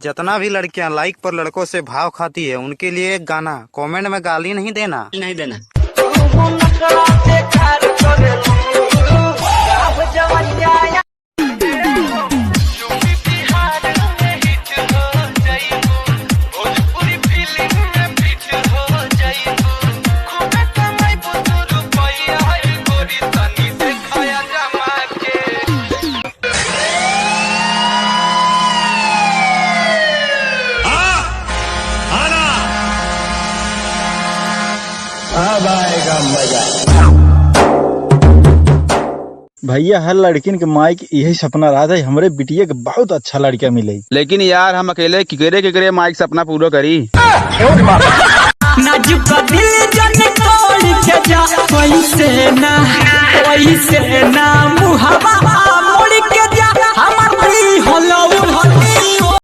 जितना भी लड़कियां लाइक पर लड़कों से भाव खाती है उनके लिए एक गाना, कमेंट में गाली नहीं देना। अब आएगा मजा। भैया हर लड़किन के माई के यही सपना रहा था हमरे बिटिया के बहुत अच्छा लड़का मिले, लेकिन यार हम अकेले किकरे माई के सपना पूरा करी। नाजुक दिल जन तोड़ के जा, वैसे ना मुहावा